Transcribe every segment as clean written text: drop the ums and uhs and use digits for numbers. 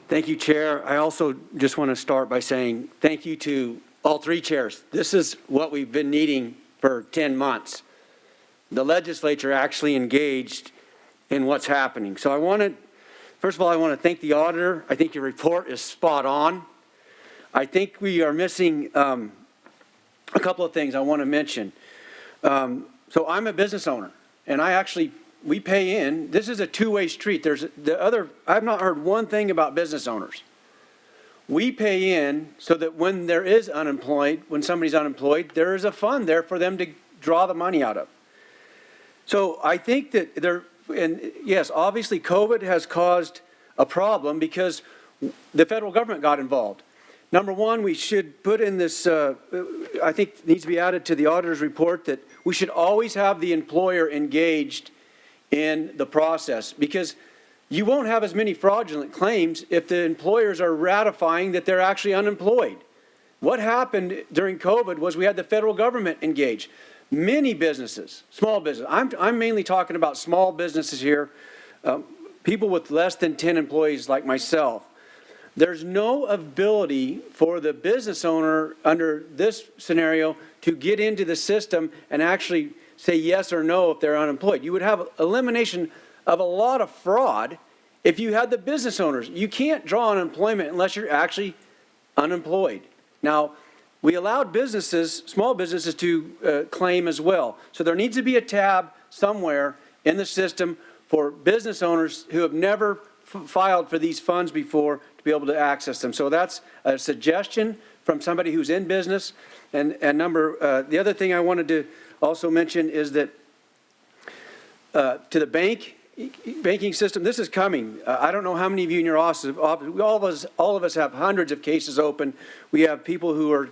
Thank you, Chair. I also just want to start by saying thank you to all three chairs. This is what we've been needing for 10 months. The legislature actually engaged in what's happening. So first of all, I want to thank the auditor. I think your report is spot on. I think we are missing a couple of things I want to mention. So I'm a business owner, and we pay in. This is a two-way street. I've not heard one thing about business owners. We pay in so that when when somebody's unemployed, there is a fund there for them to draw the money out of. So I think that yes, obviously COVID has caused a problem because the federal government got involved. Number one, we should put in this, I think needs to be added to the auditor's report, that we should always have the employer engaged in the process, because you won't have as many fraudulent claims if the employers are ratifying that they're actually unemployed. What happened during COVID was we had the federal government engaged. Many businesses, small business, I'm mainly talking about small businesses here, people with less than 10 employees like myself. There's no ability for the business owner under this scenario to get into the system and actually say yes or no if they're unemployed. You would have elimination of a lot of fraud if you had the business owners. You can't draw unemployment unless you're actually unemployed. Now, we allowed small businesses to claim as well. So there needs to be a tab somewhere in the system for business owners who have never filed for these funds before to be able to access them. So that's a suggestion from somebody who's in business. And the other thing I wanted to also mention is that to the banking system, this is coming. I don't know how many of you in your office, all of us have hundreds of cases open. We have people who are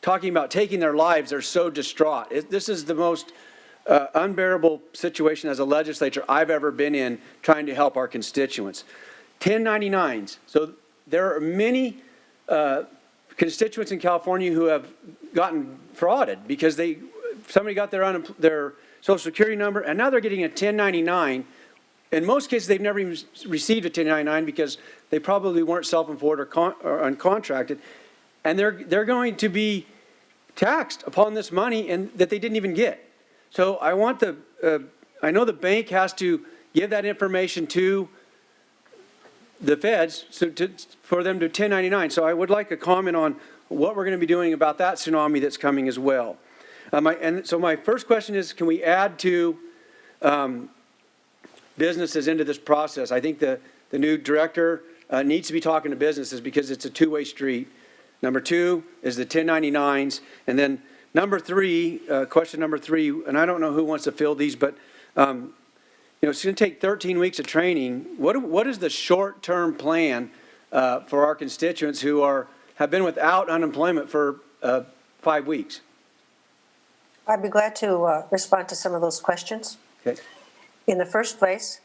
talking about taking their lives. They're so distraught. This is the most unbearable situation as a legislature I've ever been in, trying to help our constituents. 1099s. So there are many constituents in California who have gotten frauded because somebody got their Social Security number and now they're getting a 1099. In most cases, they've never even received a 1099 because they probably weren't self-employed or uncontracted, and they're going to be taxed upon this money and that they didn't even get. So I know the bank has to give that information to the feds for them to 1099. So I would like a comment on what we're going to be doing about that tsunami that's coming as well. So my first question is, can we add to businesses into this process? I think the new director needs to be talking to businesses because it's a two-way street. Number two is the 1099s. And then question number three, and I don't know who wants to fill these, but it's going to take 13 weeks of training. What is the short-term plan for our constituents who have been without unemployment for 5 weeks? I'd be glad to respond to some of those questions. Okay. In the first place,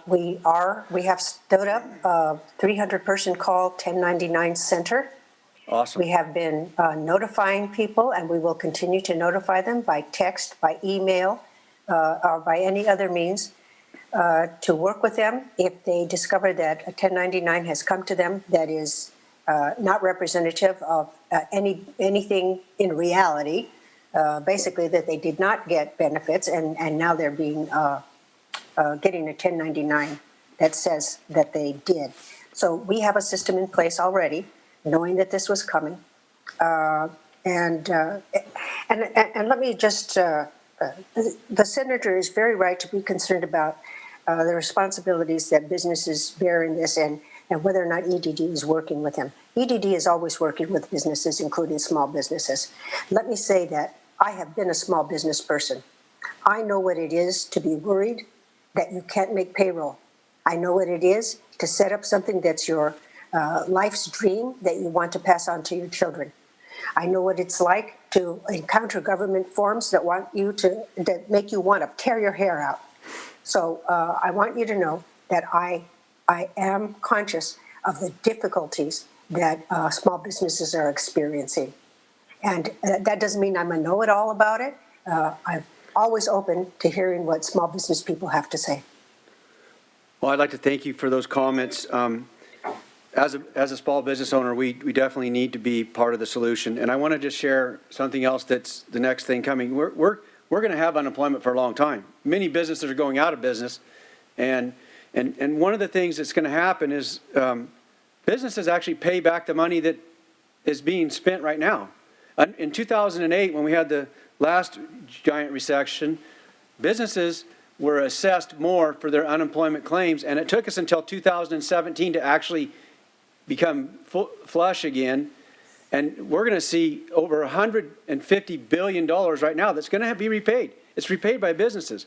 we have stood up a 300-person call 1099 center. Awesome. We have been notifying people, and we will continue to notify them by text, by email, or by any other means to work with them if they discover that a 1099 has come to them that is not representative of anything in reality, basically that they did not get benefits, and now they're being getting a 1099 that says that they did. So we have a system in place already, knowing that this was coming. And let me just, the senator is very right to be concerned about the responsibilities that businesses bear in this and whether or not EDD is working with them. EDD is always working with businesses, including small businesses. Let me say that I have been a small business person. I know what it is to be worried that you can't make payroll. I know what it is to set up something that's your life's dream that you want to pass on to your children. I know what it's like to encounter government forms that make you want to tear your hair out. So I want you to know that I am conscious of the difficulties that small businesses are experiencing. And that doesn't mean I'm a know-it-all about it. I'm always open to hearing what small business people have to say. Well, I'd like to thank you for those comments. as a small business owner, we definitely need to be part of the solution. And I want to just share something else that's the next thing coming. We're going to have unemployment for a long time. Many businesses are going out of business. And one of the things that's going to happen is businesses actually pay back the money that is being spent right now. In 2008, when we had the last giant recession, businesses were assessed more for their unemployment claims, and it took us until 2017 to actually become flush again. And we're going to see over $150 billion right now that's going to be repaid. It's repaid by businesses.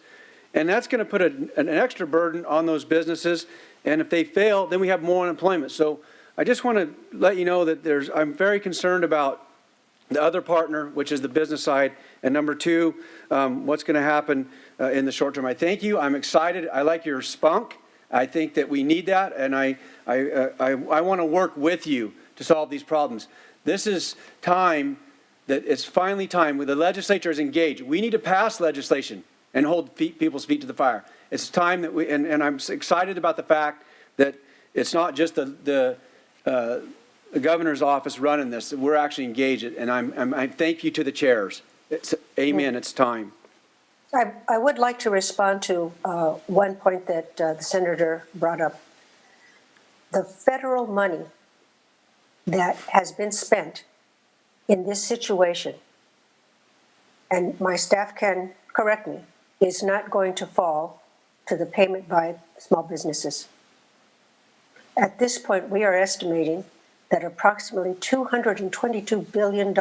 And that's going to put an extra burden on those businesses. And if they fail, then we have more unemployment. So I just want to let you know that I'm very concerned about the other partner, which is the business side. And number two, what's going to happen in the short term. I thank you. I'm excited. I like your spunk. I think that we need that. And I want to work with you to solve these problems. This is time that it's finally time where the legislature is engaged. We need to pass legislation and hold people's feet to the fire. It's time that and I'm excited about the fact that it's not just the governor's office running this. We're actually engaged, and I thank you to the chairs. Amen. It's time. I would like to respond to one point that the senator brought up. The federal money that has been spent in this situation, and my staff can correct me, is not going to fall to the payment by small businesses. At this point, we are estimating that approximately $222 billion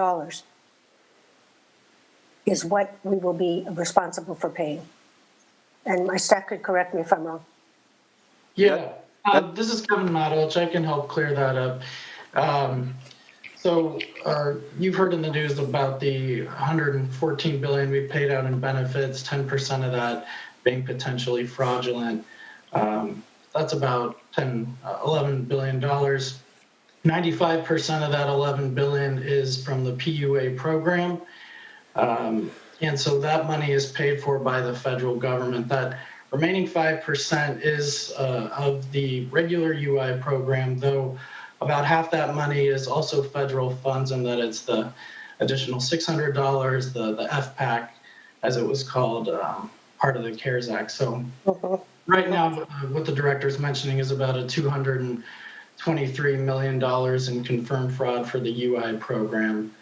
is what we will be responsible for paying. And my staff could correct me if I'm wrong. Yeah, this is Kevin Matovich. I can help clear that up. So you've heard in the news about the $114 billion we paid out in benefits, 10% of that being potentially fraudulent. That's about $11 billion. 95% of that $11 billion is from the PUA program. And so that money is paid for by the federal government. That remaining 5% is of the regular UI program, though about half that money is also federal funds, and that it's the additional $600, the FPAC, as it was called, part of the CARES Act. So right now, what the director is mentioning is about a $223 million in confirmed fraud for the UI program.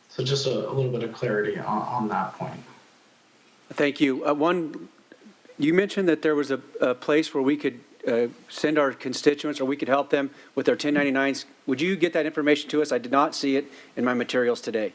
So just a little bit of clarity on that point. Thank you. You mentioned that there was a place where we could send our constituents, or we could help them with their 1099s. Would you get that information to us? I did not see it in my materials today.